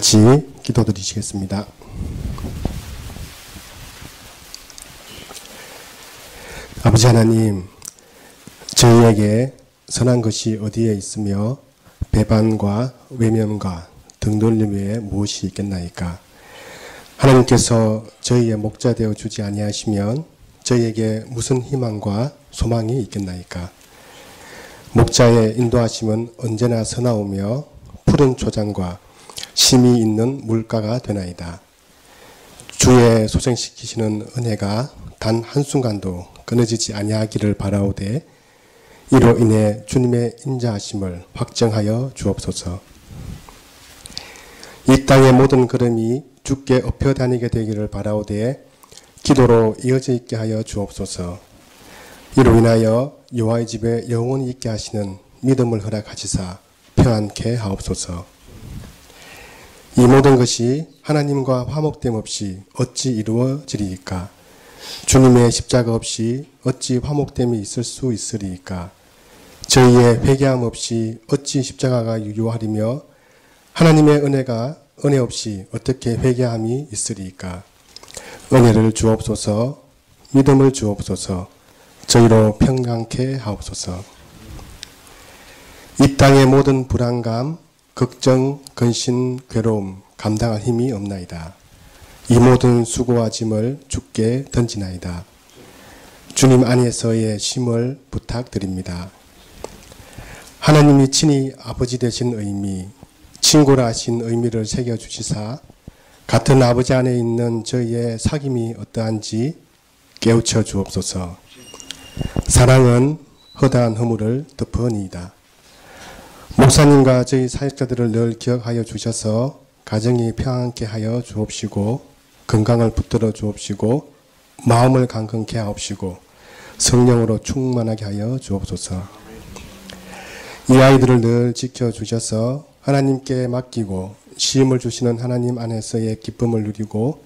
같이 기도드리시겠습니다. 아버지 하나님, 저희에게 선한 것이 어디에 있으며 배반과 외면과 등돌림 외에 무엇이 있겠나이까? 하나님께서 저희의 목자 되어 주지 아니하시면 저희에게 무슨 희망과 소망이 있겠나이까? 목자의 인도하심은 언제나 선하오며 푸른 초장과 심이 있는 물가가 되나이다. 주의 소생시키시는 은혜가 단 한순간도 끊어지지 아니하기를 바라오되 이로 인해 주님의 인자하심을 확정하여 주옵소서. 이 땅의 모든 걸음이 주께 엎여 다니게 되기를 바라오되 기도로 이어져 있게 하여 주옵소서. 이로 인하여 여호와의 집에 영원히 있게 하시는 믿음을 허락하시사 평안케 하옵소서. 이 모든 것이 하나님과 화목됨 없이 어찌 이루어지리이까? 주님의 십자가 없이 어찌 화목됨이 있을 수 있으리이까? 저희의 회개함 없이 어찌 십자가가 유효하리며 하나님의 은혜 없이 어떻게 회개함이 있으리이까? 은혜를 주옵소서. 믿음을 주옵소서. 저희로 평강케 하옵소서. 이 땅의 모든 불안감, 걱정, 근심, 괴로움 감당할 힘이 없나이다. 이 모든 수고와 짐을 주께 던지나이다. 주님 안에서의 쉼을 부탁드립니다. 하나님이 친히 아버지 되신 의미, 친구라 하신 의미를 새겨주시사 같은 아버지 안에 있는 저희의 사귐이 어떠한지 깨우쳐 주옵소서. 사랑은 허다한 허물을 덮으니이다. 목사님과 저희 사역자들을 늘 기억하여 주셔서 가정이 평안케 하여 주옵시고 건강을 붙들어 주옵시고 마음을 강건케 하옵시고 성령으로 충만하게 하여 주옵소서. 이 아이들을 늘 지켜주셔서 하나님께 맡기고 시험을 주시는 하나님 안에서의 기쁨을 누리고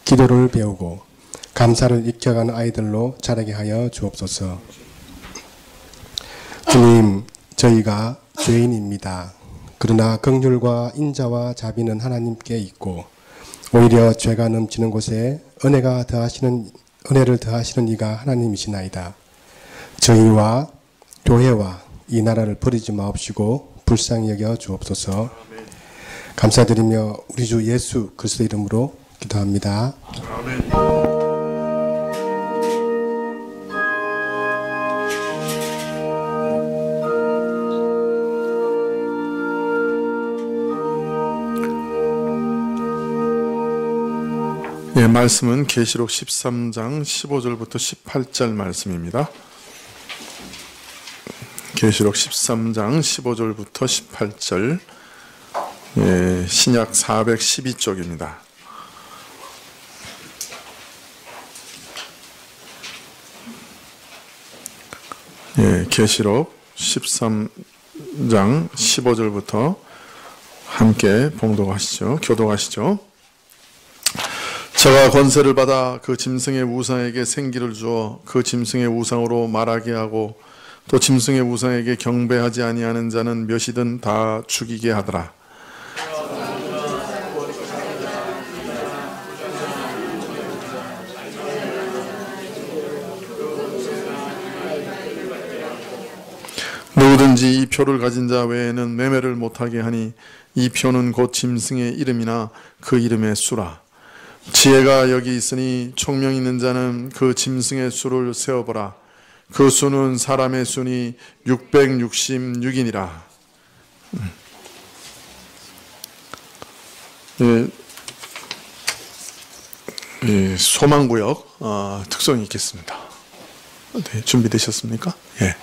기도를 배우고 감사를 익혀가는 아이들로 자라게 하여 주옵소서. 주님, 저희가 죄인입니다. 그러나 긍휼과 인자와 자비는 하나님께 있고 오히려 죄가 넘치는 곳에 은혜를 더하시는 이가 하나님이시나이다. 저희와 교회와 이 나라를 버리지 마옵시고 불쌍히 여겨 주옵소서. 감사드리며 우리 주 예수 그리스도 이름으로 기도합니다. 아멘. 예, 말씀은 계시록 13장 15절부터 18절 말씀입니다. 계시록 13장 15절부터 18절, 예, 신약 412쪽입니다. 예, 계시록 13장 15절부터 함께 봉독하시죠. 교독하시죠. 저가 권세를 받아 그 짐승의 우상에게 생기를 주어 그 짐승의 우상으로 말하게 하고 또 짐승의 우상에게 경배하지 아니하는 자는 몇이든 다 죽이게 하더라. 누구든지 이 표를 가진 자 외에는 매매를 못하게 하니 이 표는 곧 짐승의 이름이나 그 이름의 수라. 지혜가 여기 있으니 총명 있는 자는 그 짐승의 수를 세어보라. 그 수는 사람의 수니 666이니라. 소망구역 특성이 있겠습니다. 네, 준비되셨습니까? 예.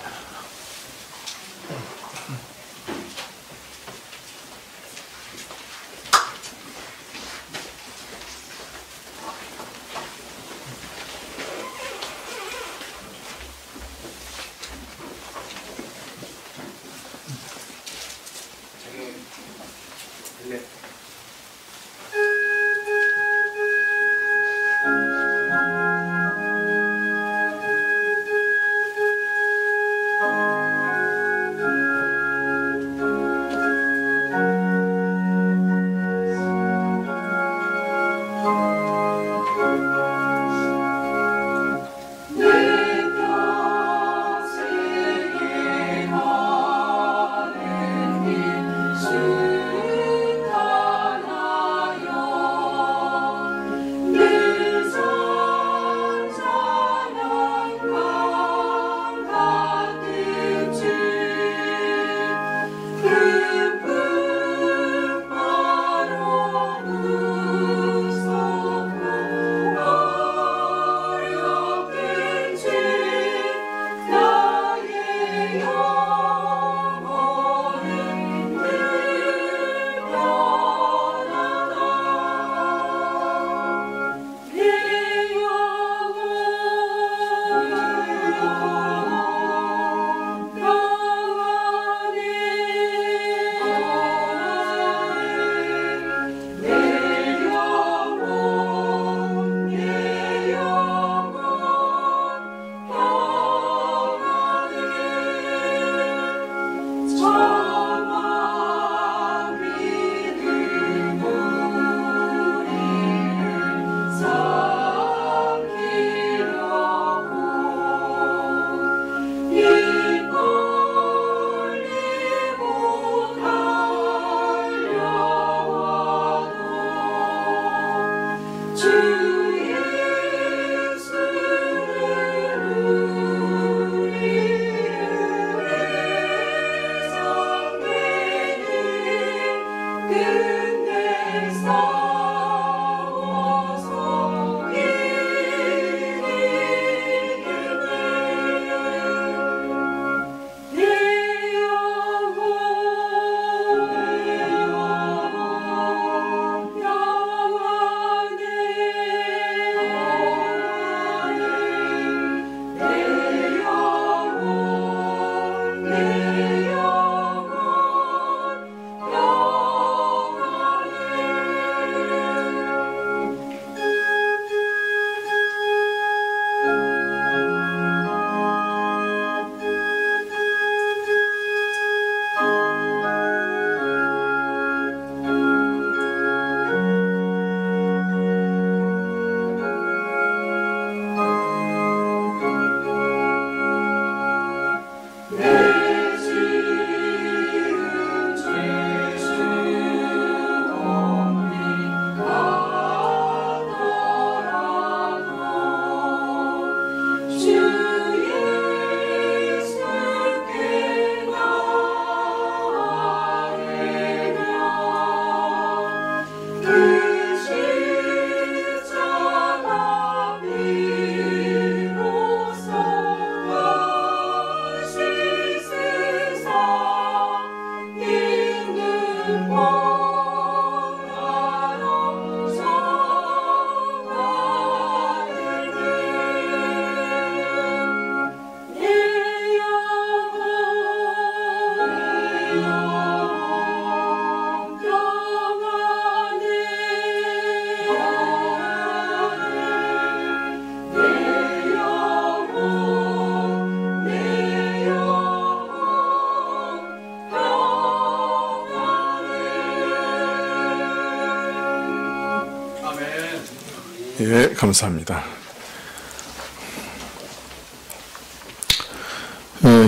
예, 감사합니다.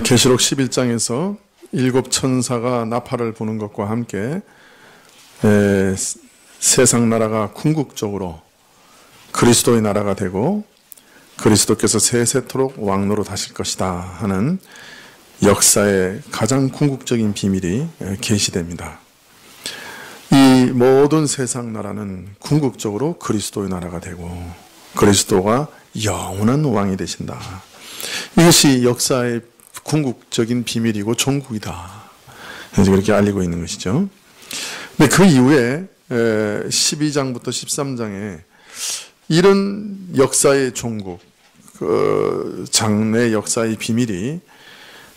계시록 11장에서 일곱 천사가 나팔을 부는 것과 함께 세상 나라가 궁극적으로 그리스도의 나라가 되고 그리스도께서 세세토록 왕노로 하실 것이다 하는 역사의 가장 궁극적인 비밀이 계시됩니다. 이 모든 세상 나라는 궁극적으로 그리스도의 나라가 되고 그리스도가 영원한 왕이 되신다. 이것이 역사의 궁극적인 비밀이고 종국이다. 그래서 그렇게 알리고 있는 것이죠. 근데 그 이후에 12장부터 13장에 이런 역사의 종국, 그 장래 역사의 비밀이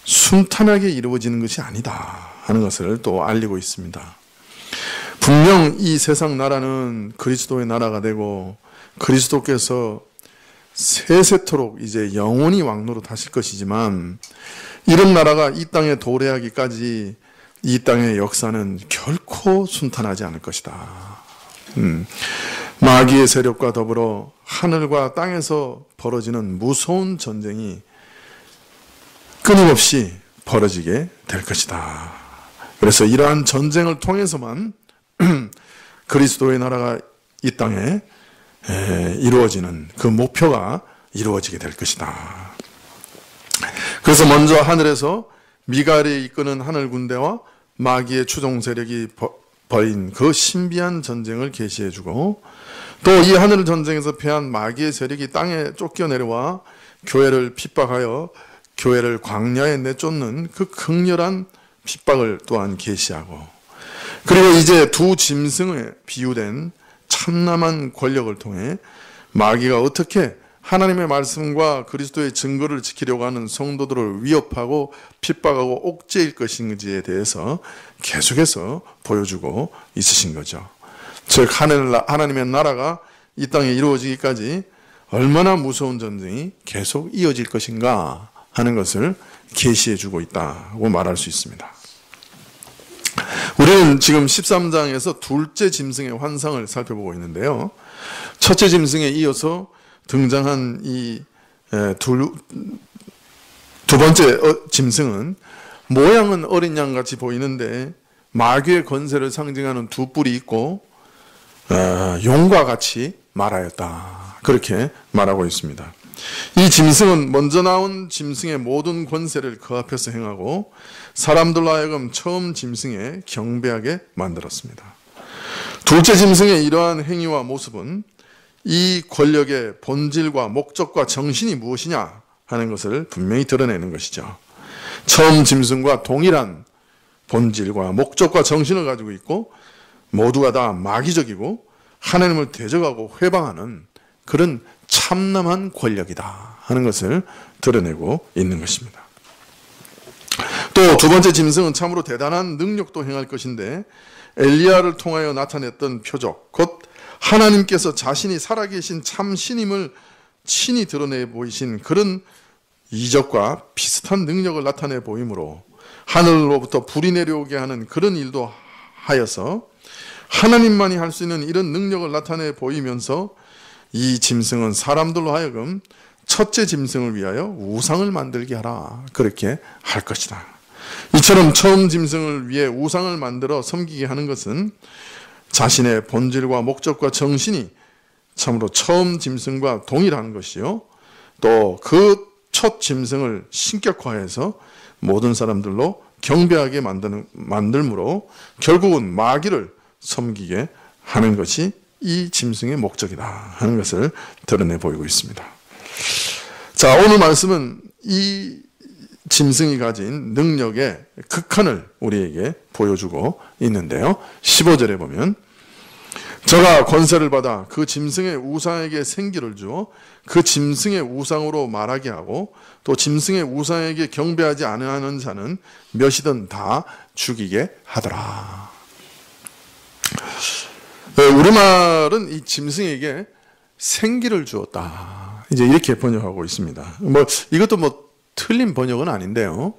순탄하게 이루어지는 것이 아니다 하는 것을 또 알리고 있습니다. 분명 이 세상 나라는 그리스도의 나라가 되고 그리스도께서 세세토록 이제 영원히 왕노릇 하실 것이지만 이런 나라가 이 땅에 도래하기까지 이 땅의 역사는 결코 순탄하지 않을 것이다. 마귀의 세력과 더불어 하늘과 땅에서 벌어지는 무서운 전쟁이 끊임없이 벌어지게 될 것이다. 그래서 이러한 전쟁을 통해서만 그리스도의 나라가 이 땅에 이루어지는 그 목표가 이루어지게 될 것이다. 그래서 먼저 하늘에서 미갈이 이끄는 하늘 군대와 마귀의 추종 세력이 벌인 그 신비한 전쟁을 계시해주고 또 이 하늘 전쟁에서 패한 마귀의 세력이 땅에 쫓겨내려와 교회를 핍박하여 교회를 광야에 내쫓는 그 극렬한 핍박을 또한 계시하고 그리고 이제 두 짐승에 비유된 참남한 권력을 통해 마귀가 어떻게 하나님의 말씀과 그리스도의 증거를 지키려고 하는 성도들을 위협하고 핍박하고 옥죄일 것인지에 대해서 계속해서 보여주고 있으신 거죠. 즉 하나님의 나라가 이 땅에 이루어지기까지 얼마나 무서운 전쟁이 계속 이어질 것인가 하는 것을 계시해주고 있다고 말할 수 있습니다. 우리는 지금 13장에서 둘째 짐승의 환상을 살펴보고 있는데요. 첫째 짐승에 이어서 등장한 이 두 번째 짐승은 모양은 어린 양같이 보이는데 마귀의 권세를 상징하는 두 뿔이 있고 용과 같이 말하였다. 그렇게 말하고 있습니다. 이 짐승은 먼저 나온 짐승의 모든 권세를 그 앞에서 행하고 사람들로 하여금 처음 짐승에 경배하게 만들었습니다. 둘째 짐승의 이러한 행위와 모습은 이 권력의 본질과 목적과 정신이 무엇이냐 하는 것을 분명히 드러내는 것이죠. 처음 짐승과 동일한 본질과 목적과 정신을 가지고 있고 모두가 다 마귀적이고 하나님을 대적하고 회방하는 그런 참남한 권력이다 하는 것을 드러내고 있는 것입니다. 또 두 번째 짐승은 참으로 대단한 능력도 행할 것인데 엘리야를 통하여 나타냈던 표적, 곧 하나님께서 자신이 살아계신 참 신임을 친히 드러내 보이신 그런 이적과 비슷한 능력을 나타내 보이므로 하늘로부터 불이 내려오게 하는 그런 일도 하여서 하나님만이 할 수 있는 이런 능력을 나타내 보이면서 이 짐승은 사람들로 하여금 첫째 짐승을 위하여 우상을 만들게 하라, 그렇게 할 것이다. 이처럼 처음 짐승을 위해 우상을 만들어 섬기게 하는 것은 자신의 본질과 목적과 정신이 참으로 처음 짐승과 동일한 것이요, 또 그 첫 짐승을 신격화해서 모든 사람들로 경배하게 만들므로 결국은 마귀를 섬기게 하는 것이 이 짐승의 목적이다 하는 것을 드러내 보이고 있습니다. 자, 오늘 말씀은 이 짐승이 가진 능력의 극한을 우리에게 보여주고 있는데요. 15절에 보면 저가 권세를 받아 그 짐승의 우상에게 생기를 주어 그 짐승의 우상으로 말하게 하고 또 짐승의 우상에게 경배하지 아니하는 자는 몇이든 다 죽이게 하더라. 우리말은 이 짐승에게 생기를 주었다, 이제 이렇게 번역하고 있습니다. 이것도 틀린 번역은 아닌데요.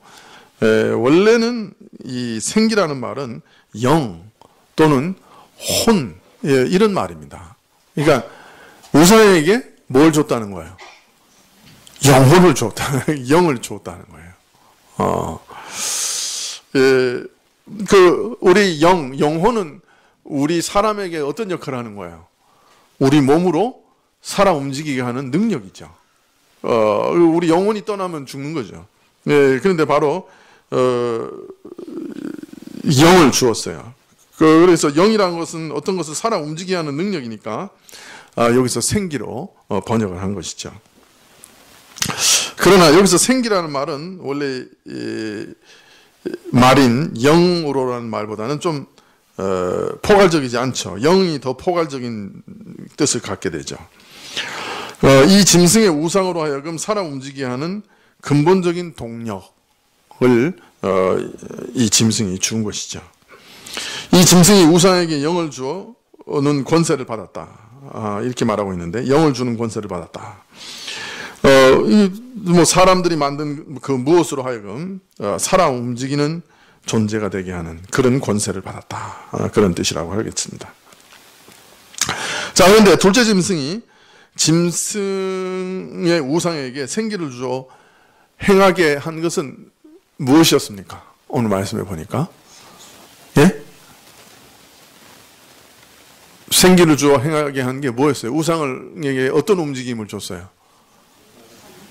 원래는 이 생기라는 말은 영 또는 혼, 이런 말입니다. 그러니까 우상에게 뭘 줬다는 거예요? 영혼을 줬다, 영을 줬다는 거예요. 우리 영혼은 우리 사람에게 어떤 역할을 하는 거예요? 우리 몸으로 살아 움직이게 하는 능력이죠. 우리 영혼이 떠나면 죽는 거죠. 그런데 바로 영을 주었어요. 그래서 영이라는 것은 어떤 것을 살아 움직이게 하는 능력이니까 여기서 생기로 번역을 한 것이죠. 그러나 여기서 생기라는 말은 원래 말인 영으로라는 말보다는 좀 포괄적이지 않죠. 영이 더 포괄적인 뜻을 갖게 되죠. 이 짐승의 우상으로 하여금 살아 움직이게 하는 근본적인 동력을 이 짐승이 준 것이죠. 이 짐승이 우상에게 영을 주어는 권세를 받았다, 이렇게 말하고 있는데, 영을 주는 권세를 받았다. 사람들이 만든 그 무엇으로 하여금 살아 움직이는 존재가 되게 하는 그런 권세를 받았다, 그런 뜻이라고 하겠습니다. 자, 그런데 둘째 짐승이 짐승의 우상에게 생기를 주어 행하게 한 것은 무엇이었습니까? 오늘 말씀해 보니까, 예? 생기를 주어 행하게 한 게 뭐였어요? 우상에게 어떤 움직임을 줬어요?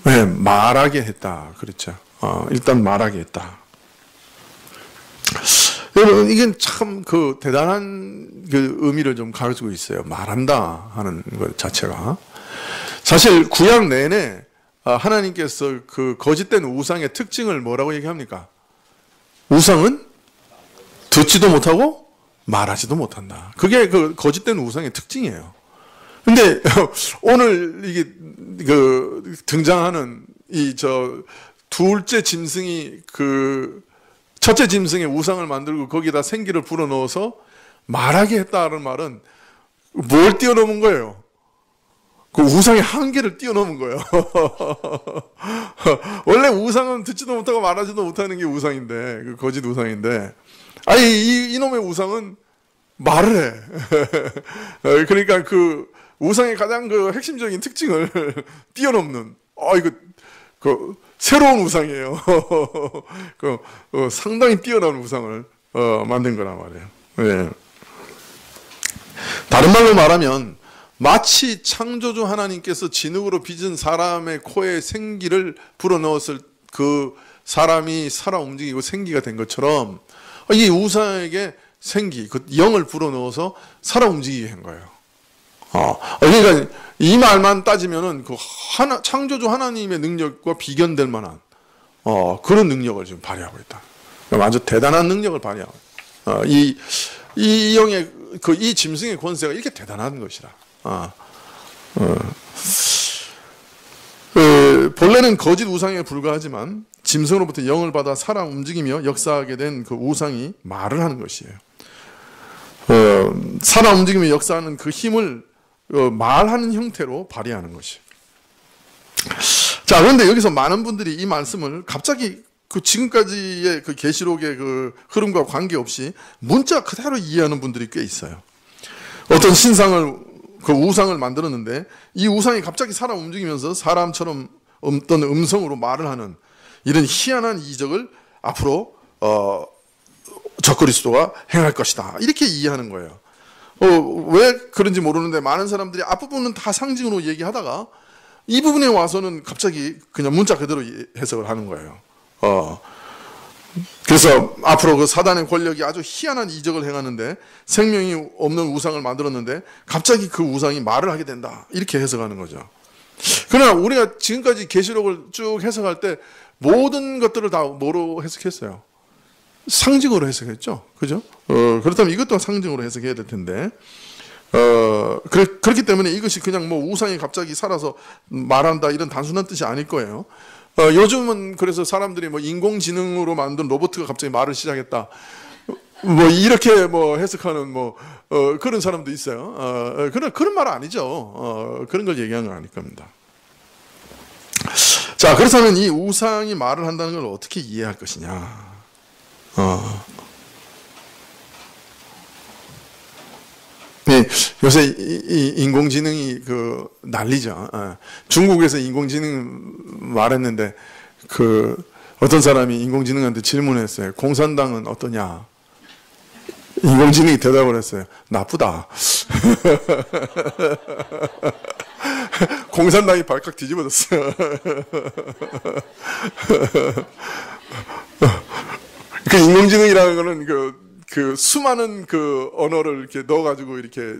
네, 말하게 했다. 그렇죠. 일단 말하게 했다. 여러분, 이게 참 대단한 의미를 좀 가지고 있어요. 말한다 하는 것 자체가. 사실 구약 내내 하나님께서 그 거짓된 우상의 특징을 뭐라고 얘기합니까? 우상은 듣지도 못하고 말하지도 못한다. 그게 그 거짓된 우상의 특징이에요. 근데 오늘 이게 등장하는 둘째 짐승이 첫째 짐승의 우상을 만들고 거기다 생기를 불어넣어서 말하게 했다는 말은 뭘 뛰어넘은 거예요? 그 우상의 한계를 뛰어넘은 거예요. 원래 우상은 듣지도 못하고 말하지도 못하는 게 우상인데, 그 거짓 우상인데, 이놈의 우상은 말을 해. 그러니까 그 우상의 가장 핵심적인 특징을 뛰어넘는, 새로운 우상이에요. 상당히 뛰어난 우상을 만든 거란 말이에요. 네. 다른 말로 말하면 마치 창조주 하나님께서 진흙으로 빚은 사람의 코에 생기를 불어넣었을 그 사람이 살아 움직이고 생기가 된 것처럼 이 우상에게 생기, 그 영을 불어넣어서 살아 움직이게 한 거예요. 그러니까 이 말만 따지면은 그 창조주 하나님의 능력과 비견될 만한 그런 능력을 지금 발휘하고 있다. 아주 대단한 능력을 발휘하고 있다. 이 영의 이 짐승의 권세가 이렇게 대단한 것이라. 본래는 거짓 우상에 불과하지만 짐승으로부터 영을 받아 살아 움직이며 역사하게 된 그 우상이 말을 하는 것이에요. 살아 움직이며 역사하는 그 힘을 말하는 형태로 발휘하는 것이. 자, 그런데 여기서 많은 분들이 이 말씀을 갑자기 그 지금까지의 그 계시록의 그 흐름과 관계없이 문자 그대로 이해하는 분들이 꽤 있어요. 어떤 신상을 그 우상을 만들었는데 이 우상이 갑자기 살아 움직이면서 사람처럼 어떤 음성으로 말을 하는 이런 희한한 이적을 앞으로 적그리스도가 행할 것이다. 이렇게 이해하는 거예요. 왜 그런지 모르는데 많은 사람들이 앞부분은 다 상징으로 얘기하다가 이 부분에 와서는 갑자기 그냥 문자 그대로 해석을 하는 거예요. 그래서 앞으로 그 사단의 권력이 아주 희한한 이적을 행하는데 생명이 없는 우상을 만들었는데 갑자기 그 우상이 말을 하게 된다. 이렇게 해석하는 거죠. 그러나 우리가 지금까지 계시록을 쭉 해석할 때 모든 것들을 다 뭐로 해석했어요? 상징으로 해석했죠. 그죠? 그렇다면 이것도 상징으로 해석해야 될 텐데. 그렇기 때문에 이것이 그냥 뭐 우상이 갑자기 살아서 말한다 이런 단순한 뜻이 아닐 거예요. 요즘은 그래서 사람들이 뭐 인공지능으로 만든 로봇가 갑자기 말을 시작했다. 뭐 이렇게 뭐 해석하는 뭐 그런 사람도 있어요. 그런 말은 아니죠. 그런 걸 얘기하는 건 아닐 겁니다. 자, 그렇다면 이 우상이 말을 한다는 걸 어떻게 이해할 것이냐? 네, 요새 이 인공지능이 그 난리죠. 중국에서 인공지능 말했는데 그 어떤 사람이 인공지능한테 질문했어요. 공산당은 어떠냐? 인공지능이 대답을 했어요. 나쁘다. 공산당이 발칵 뒤집어졌어요. 그 인공지능이라는 거는 그 수많은 그 언어를 이렇게 넣어가지고 이렇게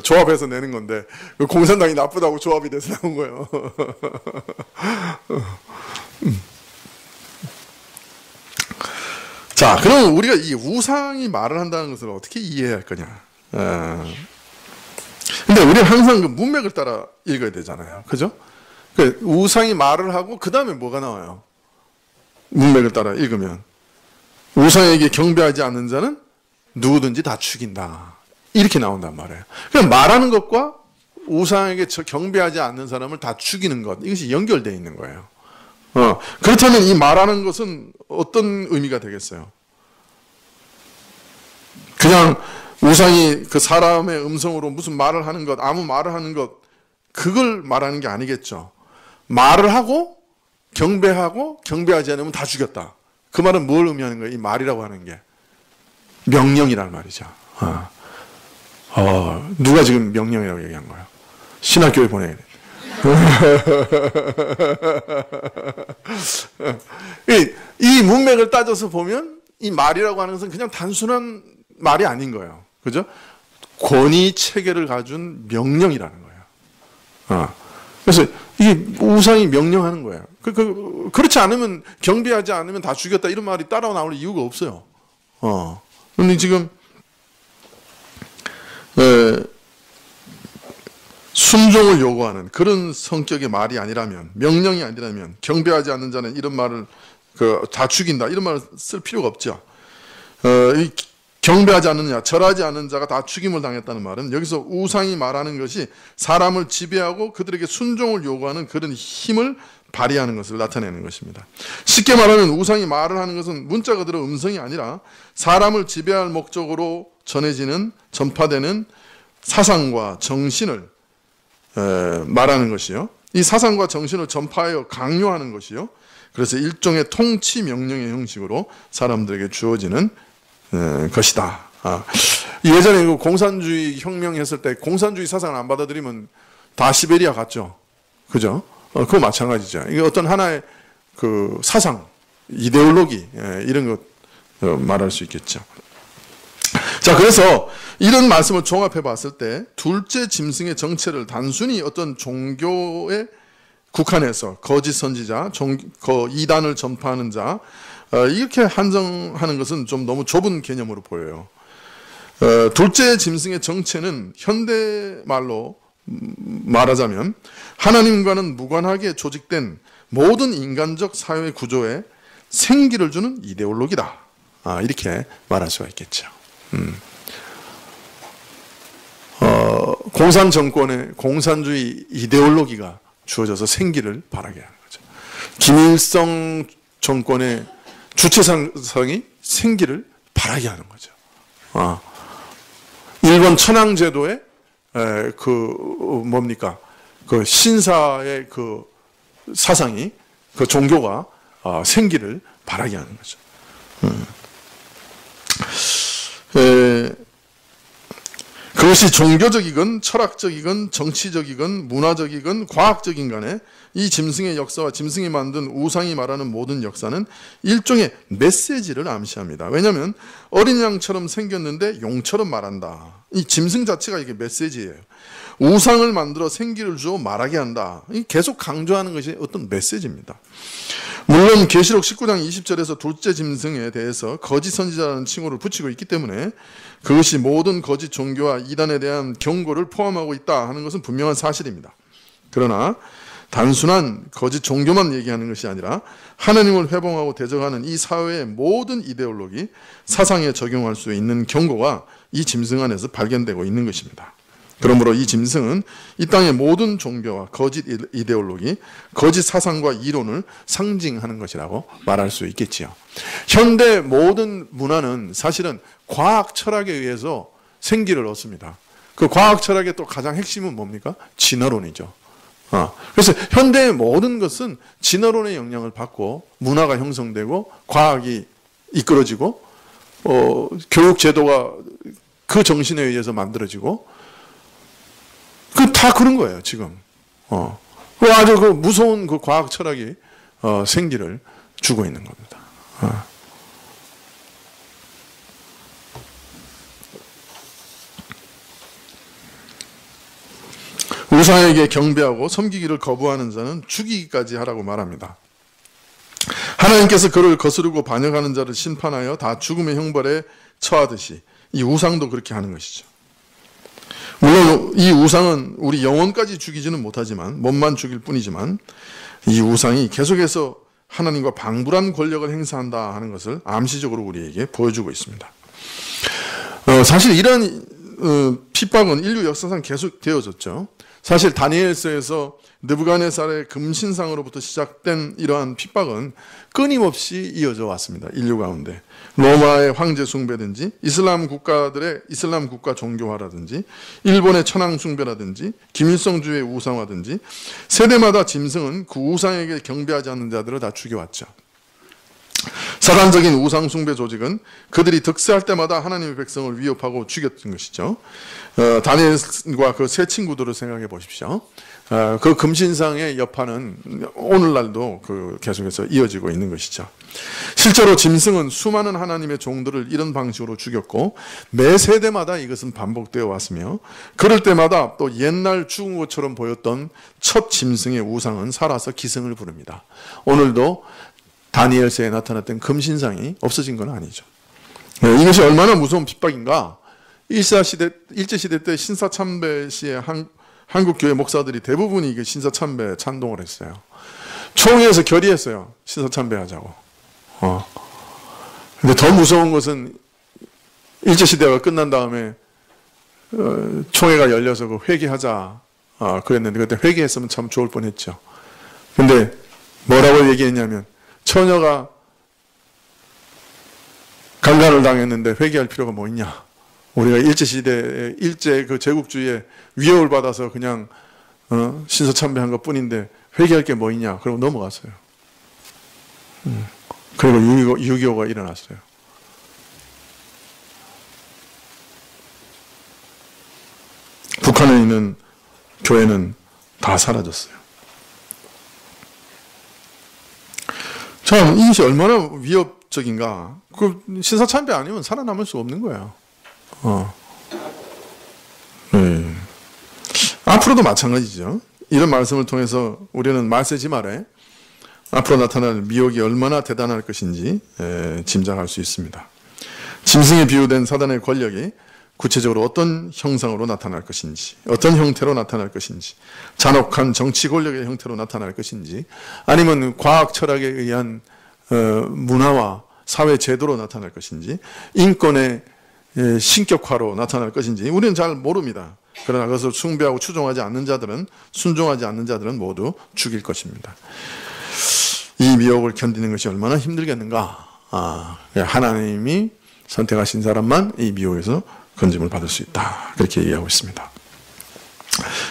조합해서 내는 건데 그 공산당이 나쁘다고 조합이 돼서 나온 거예요. 자, 그럼 우리가 이 우상이 말을 한다는 것을 어떻게 이해해야 할 거냐? 근데 우리는 항상 그 문맥을 따라 읽어야 되잖아요. 그죠? 그 우상이 말을 하고 그 다음에 뭐가 나와요? 문맥을 따라 읽으면 우상에게 경배하지 않는 자는 누구든지 다 죽인다. 이렇게 나온단 말이에요. 그냥 말하는 것과 우상에게 경배하지 않는 사람을 다 죽이는 것, 이것이 연결되어 있는 거예요. 그렇다면 이 말하는 것은 어떤 의미가 되겠어요? 그냥 우상이 그 사람의 음성으로 무슨 말을 하는 것, 아무 말을 하는 것, 그걸 말하는 게 아니겠죠. 말을 하고 경배하고 경배하지 않으면 다 죽였다. 그 말은 뭘 의미하는 거예요? 이 말이라고 하는 게 명령이라는 말이죠. 누가 지금 명령이라고 얘기한 거예요? 신학교에 보내야 돼. 이 문맥을 따져서 보면 이 말이라고 하는 것은 그냥 단순한 말이 아닌 거예요. 그죠? 권위 체계를 가진 명령이라는 거예요. 그래서 이게 우상이 명령하는 거예요. 그렇지 않으면 경배하지 않으면 다 죽였다 이런 말이 따라 나올 이유가 없어요. 그런데 지금 순종을 요구하는 그런 성격의 말이 아니라면, 명령이 아니라면 경배하지 않는 자는 이런 말을 다 죽인다 이런 말을 쓸 필요가 없죠. 경배하지 않느냐, 절하지 않는 자가 다 죽임을 당했다는 말은 여기서 우상이 말하는 것이 사람을 지배하고 그들에게 순종을 요구하는 그런 힘을 발휘하는 것을 나타내는 것입니다. 쉽게 말하면 우상이 말을 하는 것은 문자 그대로 음성이 아니라 사람을 지배할 목적으로 전파되는 사상과 정신을 말하는 것이요. 이 사상과 정신을 전파하여 강요하는 것이요. 그래서 일종의 통치 명령의 형식으로 사람들에게 주어지는 것이다. 예전에 그 공산주의 혁명했을 때 공산주의 사상을 안 받아들이면 다 시베리아 갔죠. 그죠? 그거 마찬가지죠. 이게 어떤 하나의 그 사상, 이데올로기 이런 것 말할 수 있겠죠. 자, 그래서 이런 말씀을 종합해 봤을 때 둘째 짐승의 정체를 단순히 어떤 종교에 국한해서 거짓 선지자, 이단을 전파하는 자 이렇게 한정하는 것은 좀 너무 좁은 개념으로 보여요. 둘째 짐승의 정체는 현대말로 말하자면 하나님과는 무관하게 조직된 모든 인간적 사회 구조에 생기를 주는 이데올로기다. 이렇게 말할 수가 있겠죠. 공산 정권의 공산주의 이데올로기가 주어져서 생기를 바라게 하는 거죠. 김일성 정권의 주체성이 생기를 바라게 하는 거죠. 일본 천황제도의 그 신사의 그 사상이 그 종교가 생기를 바라게 하는 거죠. 그것이 종교적이건 철학적이건 정치적이건 문화적이건 과학적인 간에 이 짐승의 역사와 짐승이 만든 우상이 말하는 모든 역사는 일종의 메시지를 암시합니다. 왜냐하면 어린 양처럼 생겼는데 용처럼 말한다. 이 짐승 자체가 이게 메시지예요. 우상을 만들어 생기를 주어 말하게 한다. 계속 강조하는 것이 어떤 메시지입니다. 물론 계시록 19장 20절에서 둘째 짐승에 대해서 거짓 선지자라는 칭호를 붙이고 있기 때문에 그것이 모든 거짓 종교와 이단에 대한 경고를 포함하고 있다 하는 것은 분명한 사실입니다. 그러나 단순한 거짓 종교만 얘기하는 것이 아니라 하나님을 회봉하고 대적하는 이 사회의 모든 이데올로기, 사상에 적용할 수 있는 경고가 이 짐승 안에서 발견되고 있는 것입니다. 그러므로 이 짐승은 이 땅의 모든 종교와 거짓 이데올로기, 거짓 사상과 이론을 상징하는 것이라고 말할 수 있겠지요. 현대 모든 문화는 사실은 과학 철학에 의해서 생기를 얻습니다. 그 과학 철학의 또 가장 핵심은 뭡니까? 진화론이죠. 그래서 현대의 모든 것은 진화론의 영향을 받고 문화가 형성되고 과학이 이끌어지고 교육 제도가 그 정신에 의해서 만들어지고 다 그런 거예요, 지금. 아주 그 무서운 그 과학 철학이 생기를 주고 있는 겁니다. 우상에게 경배하고 섬기기를 거부하는 자는 죽이기까지 하라고 말합니다. 하나님께서 그를 거스르고 반역하는 자를 심판하여 다 죽음의 형벌에 처하듯이 이 우상도 그렇게 하는 것이죠. 물론 이 우상은 우리 영혼까지 죽이지는 못하지만 몸만 죽일 뿐이지만 이 우상이 계속해서 하나님과 방불한 권력을 행사한다 하는 것을 암시적으로 우리에게 보여주고 있습니다. 사실 이런 핍박은 인류 역사상 계속 되어졌죠. 사실 다니엘서에서 느부갓네살의 금신상으로부터 시작된 이러한 핍박은 끊임없이 이어져 왔습니다. 인류 가운데. 로마의 황제 숭배든지 이슬람 국가들의 이슬람 국가 종교화라든지 일본의 천황 숭배라든지 김일성주의 우상화든지 세대마다 짐승은 그 우상에게 경배하지 않는 자들을 다 죽여왔죠. 사단적인 우상 숭배 조직은 그들이 득세할 때마다 하나님의 백성을 위협하고 죽였던 것이죠. 다니엘과 그 세 친구들을 생각해 보십시오. 그 금신상의 여파는 오늘날도 계속해서 이어지고 있는 것이죠. 실제로 짐승은 수많은 하나님의 종들을 이런 방식으로 죽였고 매 세대마다 이것은 반복되어 왔으며 그럴 때마다 또 옛날 죽은 것처럼 보였던 첫 짐승의 우상은 살아서 기승을 부릅니다. 오늘도 다니엘서에 나타났던 금신상이 없어진 건 아니죠. 이것이 얼마나 무서운 핍박인가. 일제시대 때 신사참배 시에 한국교회 목사들이 대부분이 이게 신사참배 찬동을 했어요. 총회에서 결의했어요. 신사참배하자고. 근데 더 무서운 것은 일제시대가 끝난 다음에 총회가 열려서 그 회개하자 그랬는데 그때 회개했으면 참 좋을 뻔했죠. 근데 뭐라고 얘기했냐면 처녀가 강간을 당했는데 회개할 필요가 뭐 있냐. 우리가 일제시대에 일제 그 제국주의에 위협을 받아서 그냥 신사참배한 것 뿐인데 회개할 게 뭐 있냐. 그러고 넘어갔어요. 그리고 6.25가 일어났어요. 북한에 있는 교회는 다 사라졌어요. 참 이것이 얼마나 위협적인가. 그 신사참배 아니면 살아남을 수 없는 거예요. 앞으로도 마찬가지죠. 이런 말씀을 통해서 우리는 말세지 말에 앞으로 나타날 미혹이 얼마나 대단할 것인지 짐작할 수 있습니다. 짐승에 비유된 사단의 권력이 구체적으로 어떤 형상으로 나타날 것인지, 어떤 형태로 나타날 것인지, 잔혹한 정치 권력의 형태로 나타날 것인지, 아니면 과학 철학에 의한 문화와 사회 제도로 나타날 것인지, 인권의 신격화로 나타날 것인지 우리는 잘 모릅니다. 그러나 그것을 숭배하고 추종하지 않는 자들은, 순종하지 않는 자들은 모두 죽일 것입니다. 이 미혹을 견디는 것이 얼마나 힘들겠는가. 하나님이 선택하신 사람만 이 미혹에서 건짐을 받을 수 있다. 그렇게 얘기하고 있습니다.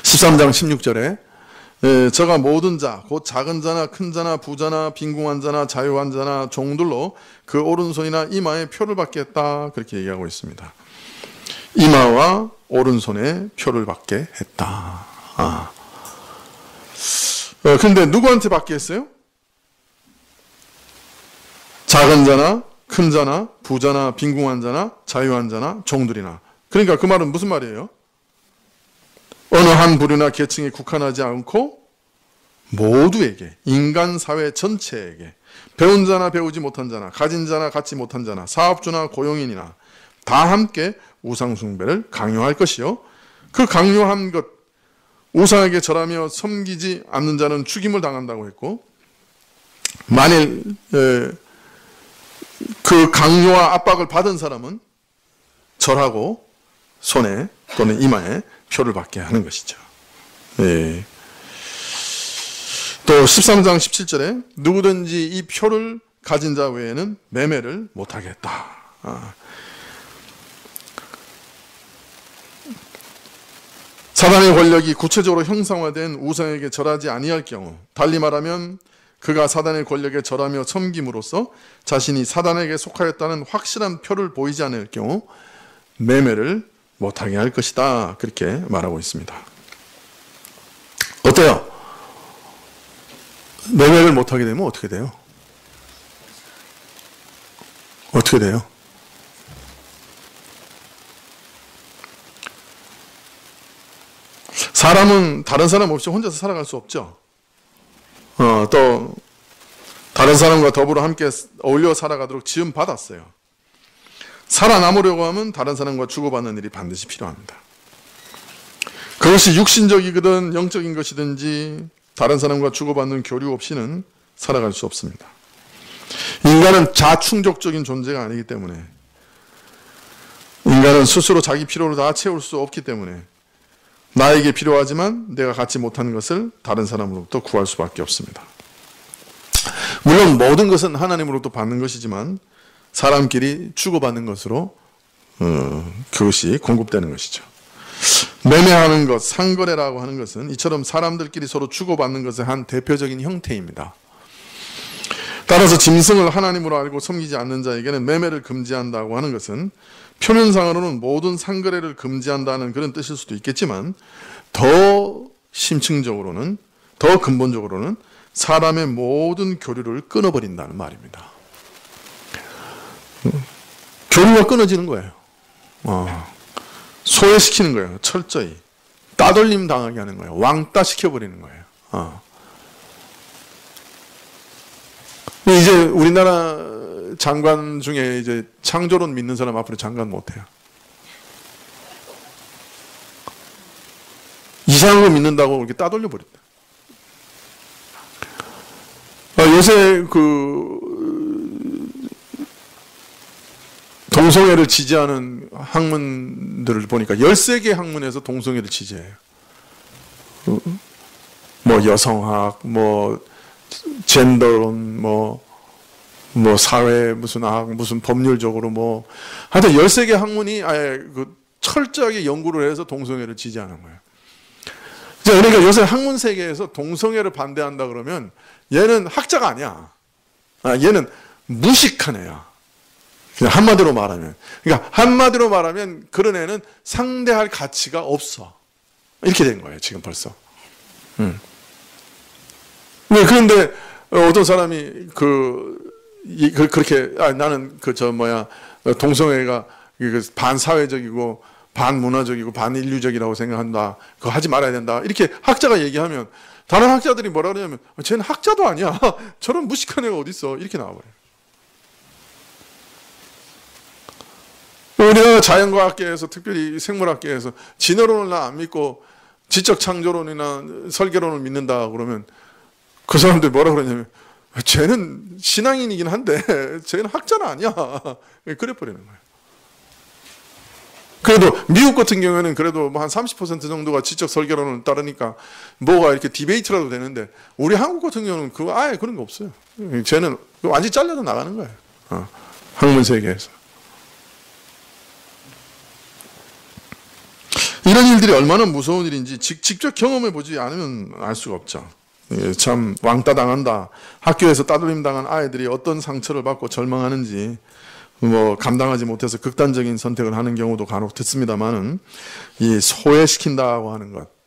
13장 16절에 저가 모든 자, 곧 작은 자나 큰 자나 부자나 빈궁한 자나 자유한 자나 종들로 그 오른손이나 이마에 표를 받겠다. 그렇게 얘기하고 있습니다. 이마와 오른손에 표를 받게 했다. 그런데 누구한테 받게 했어요? 작은 자나 큰 자나 부자나 빈궁한 자나 자유한 자나 종들이나. 그러니까 그 말은 무슨 말이에요? 어느 한 부류나 계층에 국한하지 않고 모두에게, 인간 사회 전체에게, 배운 자나 배우지 못한 자나 가진 자나 갖지 못한 자나 사업주나 고용인이나 다 함께 우상 숭배를 강요할 것이요, 그 강요한 것, 우상에게 절하며 섬기지 않는 자는 죽임을 당한다고 했고, 만일 그 강요와 압박을 받은 사람은 절하고 손에 또는 이마에 표를 받게 하는 것이죠. 예. 또 13장 17절에 누구든지 이 표를 가진 자 외에는 매매를 못하게 했다. 사단의 권력이 구체적으로 형상화된 우상에게 절하지 아니할 경우, 달리 말하면 그가 사단의 권력에 절하며 섬김으로써 자신이 사단에게 속하였다는 확실한 표를 보이지 않을 경우 매매를 못하게 할 것이다. 그렇게 말하고 있습니다. 어때요? 매매를 못하게 되면 어떻게 돼요? 어떻게 돼요? 사람은 다른 사람 없이 혼자서 살아갈 수 없죠. 또 다른 사람과 더불어 함께 어울려 살아가도록 지음 받았어요. 살아남으려고 하면 다른 사람과 주고받는 일이 반드시 필요합니다. 그것이 육신적이든 영적인 것이든지 다른 사람과 주고받는 교류 없이는 살아갈 수 없습니다. 인간은 자충족적인 존재가 아니기 때문에, 인간은 스스로 자기 필요를 다 채울 수 없기 때문에 나에게 필요하지만 내가 갖지 못하는 것을 다른 사람으로부터 구할 수밖에 없습니다. 물론 모든 것은 하나님으로부터 받는 것이지만 사람끼리 주고받는 것으로 그것이 공급되는 것이죠. 매매하는 것, 상거래라고 하는 것은 이처럼 사람들끼리 서로 주고받는 것의 한 대표적인 형태입니다. 따라서 짐승을 하나님으로 알고 섬기지 않는 자에게는 매매를 금지한다고 하는 것은 표면상으로는 모든 상거래를 금지한다는 그런 뜻일 수도 있겠지만, 더 심층적으로는, 더 근본적으로는 사람의 모든 교류를 끊어버린다는 말입니다. 교류가 끊어지는 거예요. 소외시키는 거예요. 철저히 따돌림 당하게 하는 거예요. 왕따 시켜버리는 거예요. 이제 우리나라 장관 중에 이제 창조론 믿는 사람 앞으로 장관 못해요. 이상한 거 믿는다고 이렇게 따돌려 버린다. 요새 동성애를 지지하는 학문들을 보니까 13개 학문에서 동성애를 지지해요. 뭐 여성학, 뭐 젠더론, 뭐 사회 무슨 학, 무슨 법률적으로 하여튼 13개 학문이 아예 철저하게 연구를 해서 동성애를 지지하는 거예요. 그러니까 요새 학문 세계에서 동성애를 반대한다 그러면 얘는 학자가 아니야. 얘는 무식한 애야. 그냥 한마디로 말하면. 그러니까 한마디로 말하면 그런 애는 상대할 가치가 없어. 이렇게 된 거예요, 지금 벌써. 그런데 어떤 사람이 그렇게 나는 동성애가 반사회적이고 반문화적이고 반인류적이라고 생각한다. 그거 하지 말아야 된다. 이렇게 학자가 얘기하면 다른 학자들이 뭐라 그러냐면 쟤는 학자도 아니야. 저런 무식한 애가 어딨어. 이렇게 나와버려요. 우리가 자연과학계에서 특별히 생물학계에서 진화론을 나 안 믿고 지적 창조론이나 설계론을 믿는다 그러면 그 사람들이 뭐라 그러냐면 쟤는 신앙인이긴 한데 쟤는 학자는 아니야. 그래 버리는 거예요. 그래도 미국 같은 경우에는 그래도 한 30% 정도가 지적 설계론을 따르니까 뭐가 이렇게 디베이트라도 되는데 우리 한국 같은 경우는 그거 아예 그런 거 없어요. 쟤는 완전히 잘려도 나가는 거예요. 학문 세계에서. 이런 일들이 얼마나 무서운 일인지 직접 경험해 보지 않으면 알 수가 없죠. 참 왕따 당한다. 학교에서 따돌림 당한 아이들이 어떤 상처를 받고 절망하는지 뭐 감당하지 못해서 극단적인 선택을 하는 경우도 간혹 듣습니다만은 이 소외시킨다고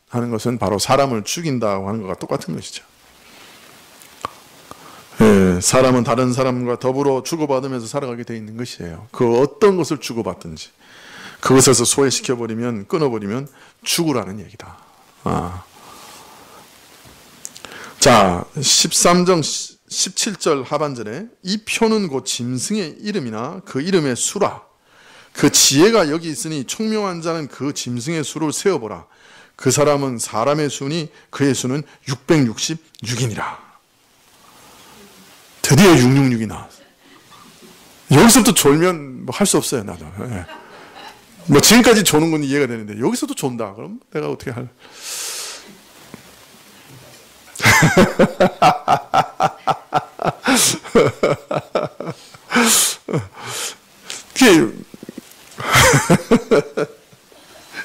하는 것은 바로 사람을 죽인다고 하는 것과 똑같은 것이죠. 사람은 다른 사람과 더불어 주고받으면서 살아가게 돼 있는 것이에요. 그 어떤 것을 주고받든지 그것에서 소외시켜버리면 끊어버리면 죽으라는 얘기다. 자, 13장 17절 하반절에 이 표는 곧 짐승의 이름이나 그 이름의 수라. 그 지혜가 여기 있으니 총명한 자는 그 짐승의 수를 세어보라. 그 사람은 사람의 수니 그의 수는 666이니라. 드디어 666이 나왔어. 여기서부터 졸면 뭐 할 수 없어요, 나도. 뭐 지금까지 조는 건 이해가 되는데 여기서도 존다. 그럼 내가 어떻게 할?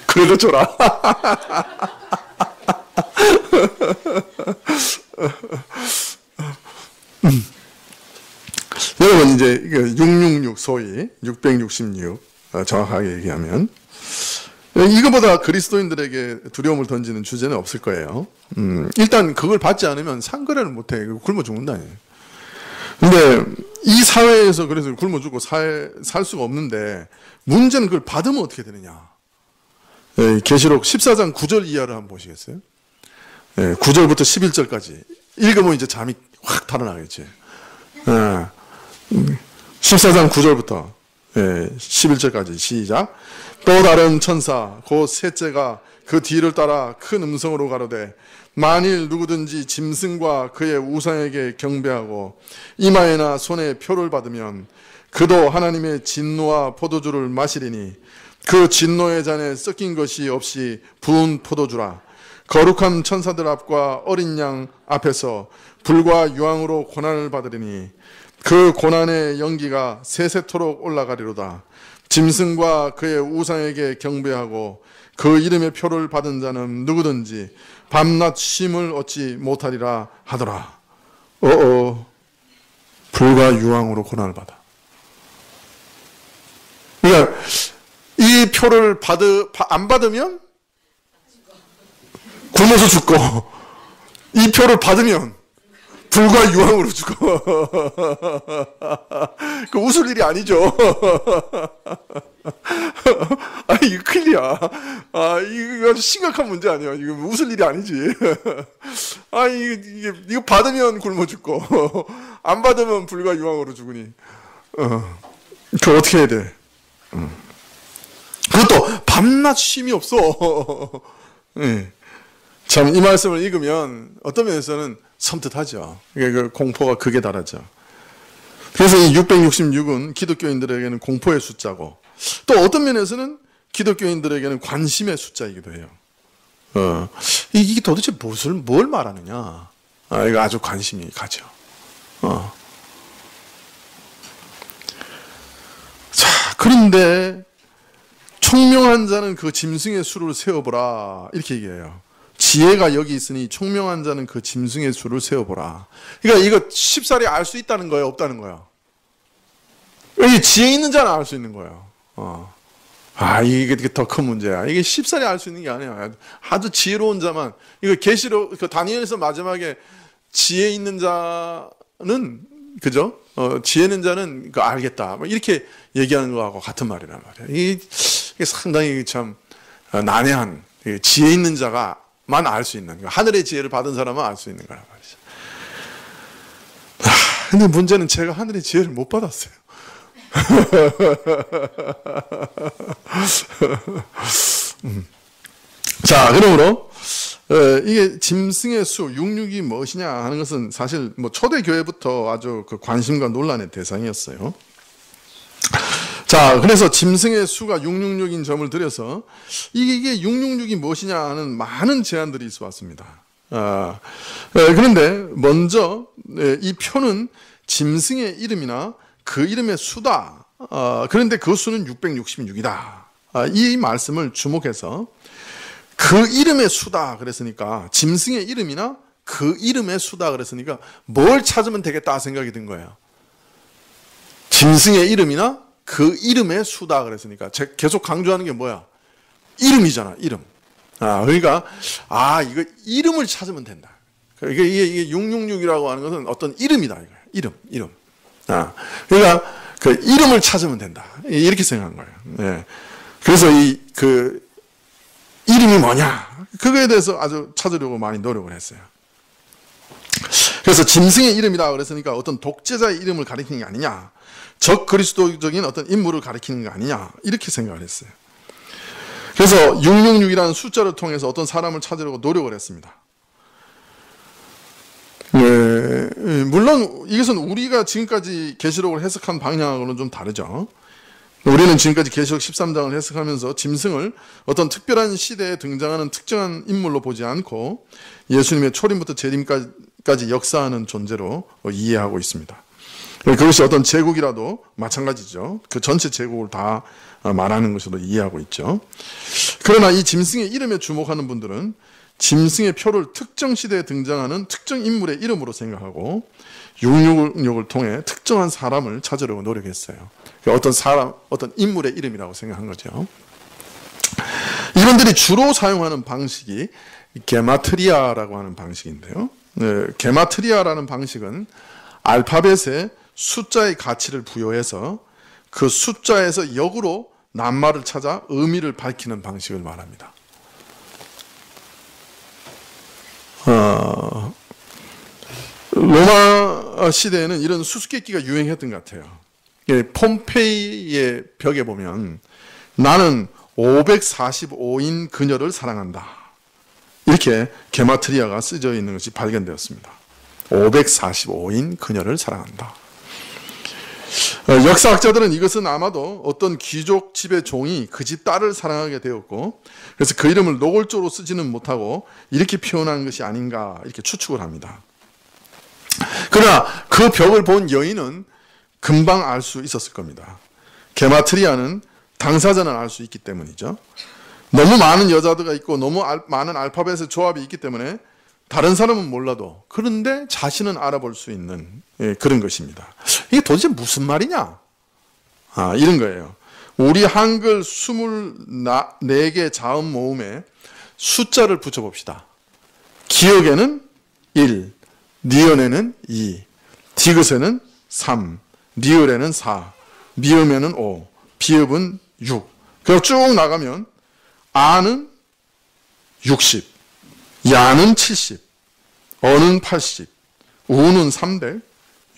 그래도 줘라. 여러분 이제 666 소위 666 정확하게 얘기하면 이거보다 그리스도인들에게 두려움을 던지는 주제는 없을 거예요. 일단 그걸 받지 않으면 상거래를 못해. 굶어 죽는다. 근데 이 사회에서 그래서 굶어 죽고 살 수가 없는데 문제는 그걸 받으면 어떻게 되느냐. 계시록 14장 9절 이하를 한번 보시겠어요? 9절부터 11절까지 읽으면 이제 잠이 확 달아나겠지. 14장 9절부터 11절까지 시작. 또 다른 천사 곧 셋째가 그 뒤를 따라 큰 음성으로 가로되 만일 누구든지 짐승과 그의 우상에게 경배하고 이마에나 손에 표를 받으면 그도 하나님의 진노와 포도주를 마시리니 그 진노의 잔에 섞인 것이 없이 부은 포도주라. 거룩한 천사들 앞과 어린 양 앞에서 불과 유황으로 고난을 받으리니 그 고난의 연기가 세세토록 올라가리로다. 짐승과 그의 우상에게 경배하고 그 이름의 표를 받은 자는 누구든지 밤낮 쉼을 얻지 못하리라 하더라. 불과 유황으로 고난을 받아. 그러니까 이 표를 안 받으면 굶어서 죽고 이 표를 받으면 불과 유황으로 죽어. 그 웃을 일이 아니죠. 이거 큰일이야. 이거 아주 심각한 문제 아니야. 이거 웃을 일이 아니지. 이거 받으면 굶어 죽고, 안 받으면 불과 유황으로 죽으니. 그거 어떻게 해야 돼? 그것도 밤낮 쉼이 없어. 참, 이 말씀을 읽으면 어떤 면에서는 섬뜩하죠. 그 공포가 극에 달하죠. 그래서 이 666은 기독교인들에게는 공포의 숫자고 또 어떤 면에서는 기독교인들에게는 관심의 숫자이기도 해요. 이게 도대체 뭘 말하느냐. 이거 아주 관심이 가죠. 자, 그런데 총명한 자는 그 짐승의 수를 세어보라. 이렇게 얘기해요. 지혜가 여기 있으니 총명한 자는 그 짐승의 수를 세어보라. 그러니까 이거 쉽사리 알 수 있다는 거예요? 없다는 거예요? 여기 지혜 있는 자는 알 수 있는 거예요. 이게 더 큰 문제야. 이게 쉽사리 알 수 있는 게 아니야. 아주 지혜로운 자만. 이거 계시록, 다니엘서 마지막에 지혜 있는 자는, 그죠? 지혜 있는 자는 그 알겠다. 뭐 이렇게 얘기하는 거하고 같은 말이란 말이에요. 이게 상당히 참 난해한, 지혜 있는 자가만 알 수 있는, 하늘의 지혜를 받은 사람은 알 수 있는 거란 말이죠. 근데 문제는 제가 하늘의 지혜를 못 받았어요. 자, 그러므로 이게 짐승의 수, 66이 무엇이냐 하는 것은 사실 뭐 초대교회부터 아주 그 관심과 논란의 대상이었어요. 자, 그래서 짐승의 수가 666인 점을 들여서 이게 666이 무엇이냐 하는 많은 제안들이 있어 왔습니다. 그런데 먼저 이 표는 짐승의 이름이나 그 이름의 수다. 그런데 그 수는 666이다. 이 말씀을 주목해서 그 이름의 수다 그랬으니까, 짐승의 이름이나 그 이름의 수다 그랬으니까 뭘 찾으면 되겠다 생각이 든 거예요. 짐승의 이름이나 그 이름의 수다 그랬으니까 제가 계속 강조하는 게 뭐야? 이름이잖아, 이름. 그러니까 이거 이름을 찾으면 된다. 이게 666이라고 하는 것은 어떤 이름이다, 이거예요. 이름. 그러니까 그 이름을 찾으면 된다. 이렇게 생각한 거예요. 네. 그래서 그 이름이 뭐냐? 그거에 대해서 아주 찾으려고 많이 노력을 했어요. 그래서 짐승의 이름이다 그랬으니까 어떤 독재자의 이름을 가리키는 게 아니냐, 적 그리스도적인 어떤 인물을 가리키는 게 아니냐, 이렇게 생각을 했어요. 그래서 666이라는 숫자를 통해서 어떤 사람을 찾으려고 노력을 했습니다. 물론 이것은 우리가 지금까지 계시록을 해석한 방향으로는 좀 다르죠. 우리는 지금까지 계시록 13장을 해석하면서 짐승을 어떤 특별한 시대에 등장하는 특정한 인물로 보지 않고 예수님의 초림부터 재림까지 역사하는 존재로 이해하고 있습니다. 그것이 어떤 제국이라도 마찬가지죠. 그 전체 제국을 다 말하는 것으로 이해하고 있죠. 그러나 이 짐승의 이름에 주목하는 분들은 짐승의 표를 특정 시대에 등장하는 특정 인물의 이름으로 생각하고 666을 통해 특정한 사람을 찾으려고 노력했어요. 어떤 사람, 어떤 인물의 이름이라고 생각한 거죠. 이분들이 주로 사용하는 방식이 게마트리아라고 하는 방식인데요. 게마트리아라는 방식은 알파벳에 숫자의 가치를 부여해서 그 숫자에서 역으로 낱말을 찾아 의미를 밝히는 방식을 말합니다. 로마 시대에는 이런 수수께끼가 유행했던 것 같아요. 폼페이의 벽에 보면 나는 545인 그녀를 사랑한다, 이렇게 게마트리아가 쓰여져 있는 것이 발견되었습니다. 545인 그녀를 사랑한다. 역사학자들은 이것은 아마도 어떤 귀족 집의 종이 그 집 딸을 사랑하게 되었고, 그래서 그 이름을 노골적으로 쓰지는 못하고 이렇게 표현한 것이 아닌가, 이렇게 추측을 합니다. 그러나 그 벽을 본 여인은 금방 알 수 있었을 겁니다. 게마트리아는 당사자는 알 수 있기 때문이죠. 너무 많은 여자들가 있고 너무 많은 알파벳의 조합이 있기 때문에 다른 사람은 몰라도, 그런데 자신은 알아볼 수 있는 그런 것입니다. 이게 도대체 무슨 말이냐? 이런 거예요. 우리 한글 24개 자음 모음에 숫자를 붙여봅시다. 기역에는 1, 니은에는 2, 디귿에는 3, 리을에는 4, 미음에는 5, 비읍은 6. 그리고 쭉 나가면 아는 60, 야는 70, 어는 80, 우는 300,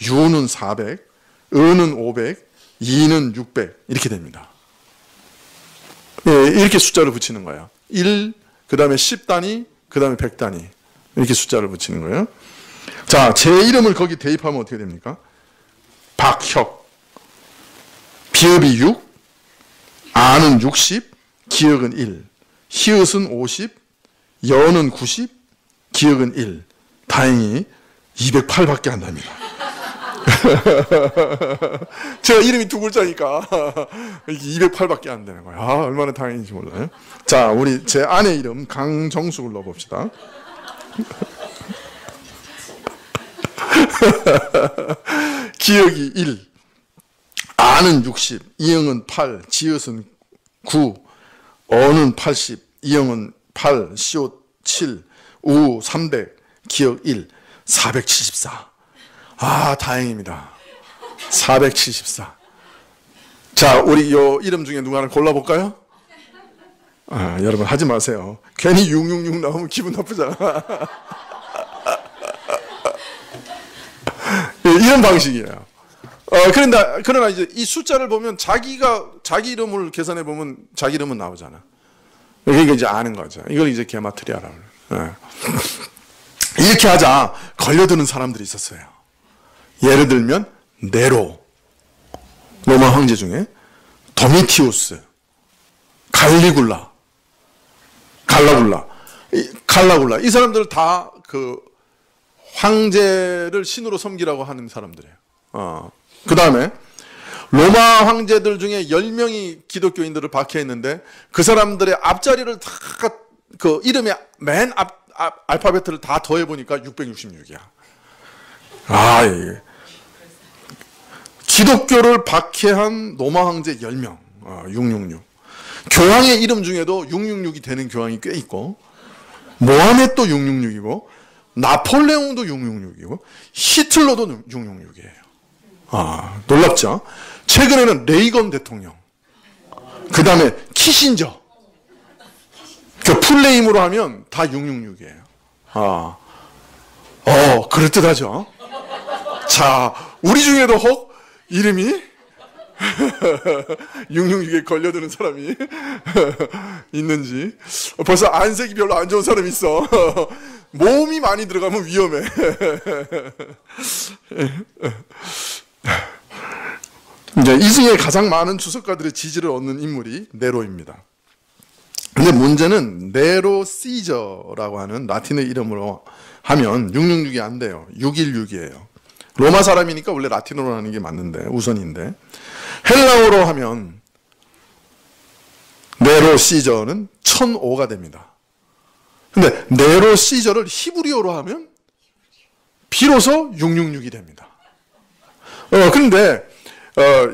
유는 400, 은은 500, 이는 600, 이렇게 됩니다. 이렇게 숫자를 붙이는 거예요. 1, 그 다음에 10단위, 그 다음에 100단위, 이렇게 숫자를 붙이는 거예요. 자, 제 이름을 거기 대입하면 어떻게 됩니까? 박혁, 비읍이 6, 아는 60, 기역은 1, 히읗은 50, 여는 90, 기역은 1. 다행히 208밖에 안 납니다. 제가 이름이 두 글자니까 208밖에 안 되는 거예요. 얼마나 다행인지 몰라요. 자, 우리 제 아내 이름 강정숙을 넣어봅시다. 기역이 1, 아는 60, 이응은 8, 지읒은 9, 어는 80, 이응은 8, 시옷 7, 우 300, 기역 1, 474. 다행입니다. 474. 자, 우리 요 이름 중에 누가 하나 골라볼까요? 여러분 하지 마세요. 괜히 666 나오면 기분 나쁘잖아. 이런 방식이에요. 그러나 이제 이 숫자를 보면 자기 이름을 계산해 보면 자기 이름은 나오잖아. 그러니까 이제 아는 거죠. 이걸 이제 게마트리아라고 그래요. 이렇게 하자 걸려드는 사람들이 있었어요. 예를 들면 네로, 로마 황제 중에 도미티우스, 갈라굴라 이 사람들 다 그 황제를 신으로 섬기라고 하는 사람들이에요. 그 다음에 로마 황제들 중에 10명이 기독교인들을 박해했는데 그 사람들의 앞자리를 다 그 이름의 맨 알파벳을 다 더해보니까 666이야. 기독교를 박해한 로마 황제 10명, 666. 교황의 이름 중에도 666이 되는 교황이 꽤 있고, 모하메도 666이고, 나폴레옹도 666이고, 히틀러도 666이에요. 놀랍죠? 최근에는 레이건 대통령, 그 다음에 키신저, 그 풀네임으로 하면 다 666이에요. 그럴듯하죠? 자, 우리 중에도 혹 이름이 666에 걸려드는 사람이 있는지. 벌써 안색이 별로 안 좋은 사람이 있어. 모음이 많이 들어가면 위험해. 이제 이 중에 가장 많은 주석가들의 지지를 얻는 인물이 네로입니다. 근데 문제는 네로 시저라고 하는 라틴어 이름으로 하면 666이 안 돼요. 616이에요. 로마 사람이니까 원래 라틴어로 하는 게 맞는데, 우선인데. 헬라어로 하면 네로 시저는 1005가 됩니다. 근데 네로 시저를 히브리어로 하면 비로소 666이 됩니다. 근데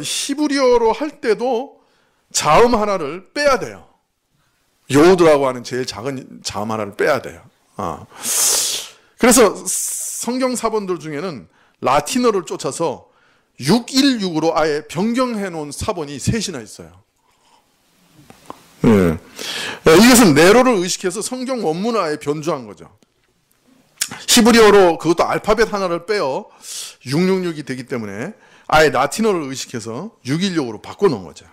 히브리어로 할 때도 자음 하나를 빼야 돼요. 요드라고 하는 제일 작은 자음 하나를 빼야 돼요. 그래서 성경 사본들 중에는 라틴어를 쫓아서 616으로 아예 변경해 놓은 사본이 셋이나 있어요. 이것은 네로를 의식해서 성경 원문을 아예 변주한 거죠. 히브리어로 그것도 알파벳 하나를 빼어 666이 되기 때문에 아예 라틴어를 의식해서 616으로 바꿔놓은 거죠.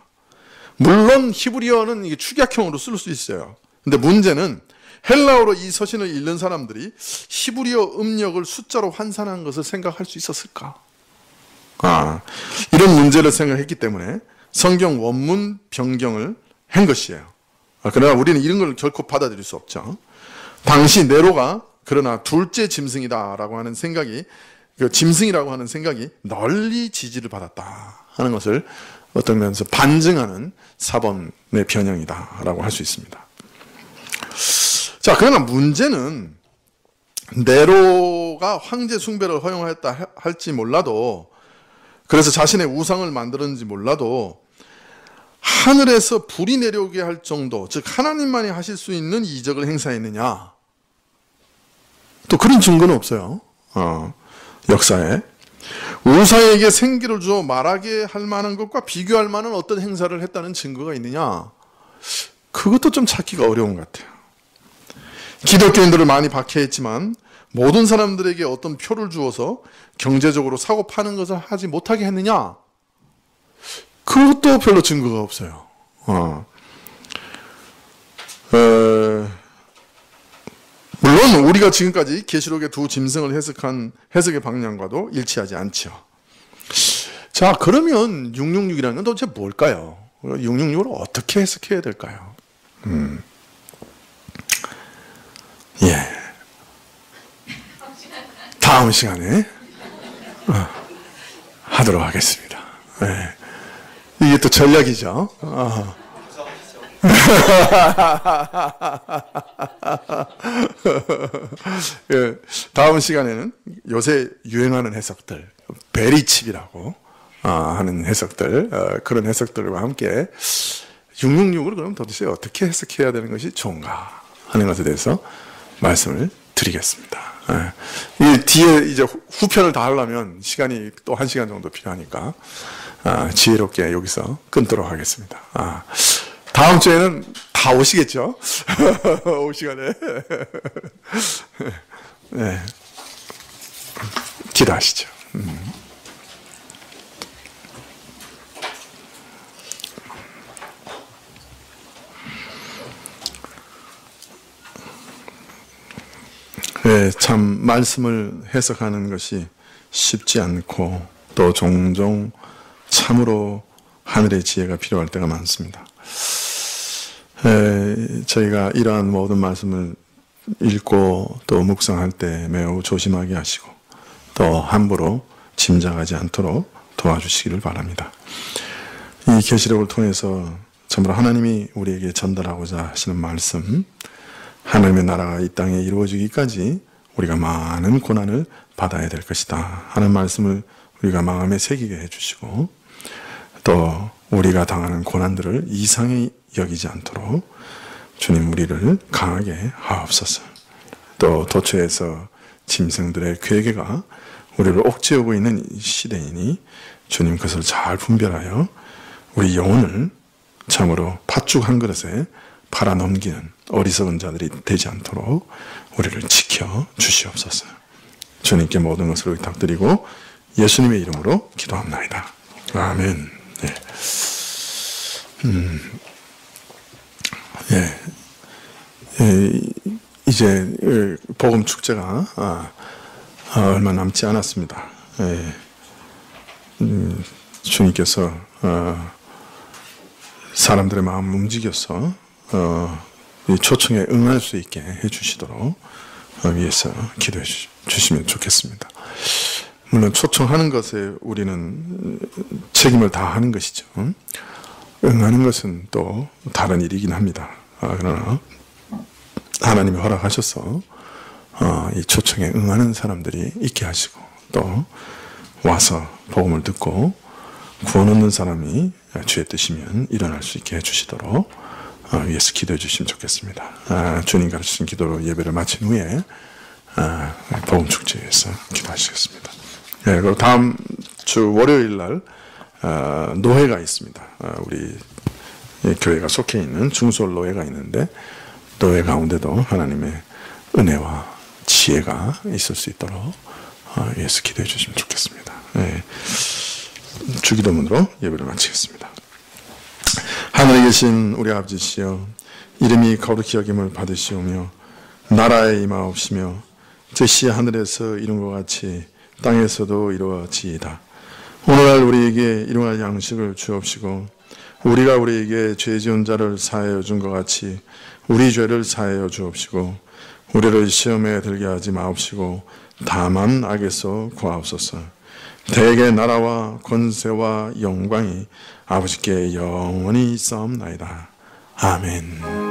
물론 히브리어는 이게 축약형으로 쓸 수 있어요. 근데 문제는 헬라어로 이 서신을 읽는 사람들이 히브리어 음력을 숫자로 환산한 것을 생각할 수 있었을까? 이런 문제를 생각했기 때문에 성경 원문 변경을 한 것이에요. 그러나 우리는 이런 걸 결코 받아들일 수 없죠. 당시 네로가 그러나 둘째 짐승이다라고 하는 생각이, 그 짐승이라고 하는 생각이 널리 지지를 받았다 하는 것을 어떤 면에서 반증하는 사본의 변형이다라고 할 수 있습니다. 자, 그러나 문제는 네로가 황제 숭배를 허용했다 할지 몰라도, 그래서 자신의 우상을 만들었는지 몰라도 하늘에서 불이 내려오게 할 정도, 즉 하나님만이 하실 수 있는 이적을 행사했느냐? 또 그런 증거는 없어요. 역사에. 우상에게 생기를 주어 말하게 할 만한 것과 비교할 만한 어떤 행사를 했다는 증거가 있느냐? 그것도 좀 찾기가 어려운 것 같아요. 기독교인들을 많이 박해했지만 모든 사람들에게 어떤 표를 주어서 경제적으로 사고 파는 것을 하지 못하게 했느냐? 그것도 별로 증거가 없어요. 물론 우리가 지금까지 계시록의 두 짐승을 해석한 해석의 방향과도 일치하지 않죠. 자, 그러면 666이라는 건 도대체 뭘까요? 666을 어떻게 해석해야 될까요? 다음 시간에 하도록 하겠습니다. 이게 또 전략이죠. 다음 시간에는 요새 유행하는 해석들, 베리칩이라고 하는 해석들, 그런 해석들과 함께 666을 그럼 도대체 어떻게 해석해야 되는 것이 좋은가 하는 것에 대해서 말씀을 드리겠습니다. 이 뒤에 이제 후편을 다 하려면 시간이 또 1시간 정도 필요하니까 지혜롭게 여기서 끊도록 하겠습니다. 다음 주에는 다 오시겠죠? 오후 시간에. 네. 기도하시죠. 네, 참 말씀을 해석하는 것이 쉽지 않고 또 종종 참으로 하늘의 지혜가 필요할 때가 많습니다. 저희가 이러한 모든 말씀을 읽고 또 묵상할 때 매우 조심하게 하시고 또 함부로 짐작하지 않도록 도와주시기를 바랍니다. 이 계시록을 통해서 전부 하나님이 우리에게 전달하고자 하시는 말씀, 하나님의 나라가 이 땅에 이루어지기까지 우리가 많은 고난을 받아야 될 것이다 하는 말씀을 우리가 마음에 새기게 해주시고 또 우리가 당하는 고난들을 이상히 여기지 않도록 주님 우리를 강하게 하옵소서. 또 도처에서 짐승들의 괴계가 우리를 옥죄하고 있는 시대이니 주님 그것을 잘 분별하여 우리 영혼을 참으로 팥죽 한 그릇에 팔아넘기는 어리석은 자들이 되지 않도록 우리를 지켜 주시옵소서. 주님께 모든 것을 의탁드리고 예수님의 이름으로 기도합나이다. 아멘. 네. 이제 복음 축제가 얼마 남지 않았습니다. 주님께서 사람들의 마음을 움직여서 이 초청에 응할 수 있게 해주시도록 위해서 기도해 주시면 좋겠습니다. 물론 초청하는 것에 우리는 책임을 다하는 것이죠. 응하는 것은 또 다른 일이긴 합니다. 그러나 하나님이 허락하셔서 이 초청에 응하는 사람들이 있게 하시고 또 와서 복음을 듣고 구원 얻는 사람이 주의 뜻이면 일어날 수 있게 해주시도록 위해서 기도해 주시면 좋겠습니다. 주님 가르치신 기도로 예배를 마친 후에 복음 축제에서 기도하시겠습니다. 그리고 다음 주 월요일 날 노회가 있습니다. 우리 교회가 속해 있는 중소홀 노회가 있는데 노회 가운데도 하나님의 은혜와 지혜가 있을 수 있도록 위해서 기도해 주시면 좋겠습니다. 주기도문으로 예배를 마치겠습니다. 하늘에 계신 우리 아버지시여, 이름이 거룩히 여김을 받으시오며 나라에 임하옵시며 뜻이 하늘에서 이룬 것 같이 땅에서도 이루어지이다. 오늘날 우리에게 일용할 양식을 주옵시고 우리가 우리에게 죄 지은 자를 사하여 준 것 같이 우리 죄를 사하여 주옵시고 우리를 시험에 들게 하지 마옵시고 다만 악에서 구하옵소서. 대개 나라와 권세와 영광이 아버지께 영원히 있사옵나이다. 아멘.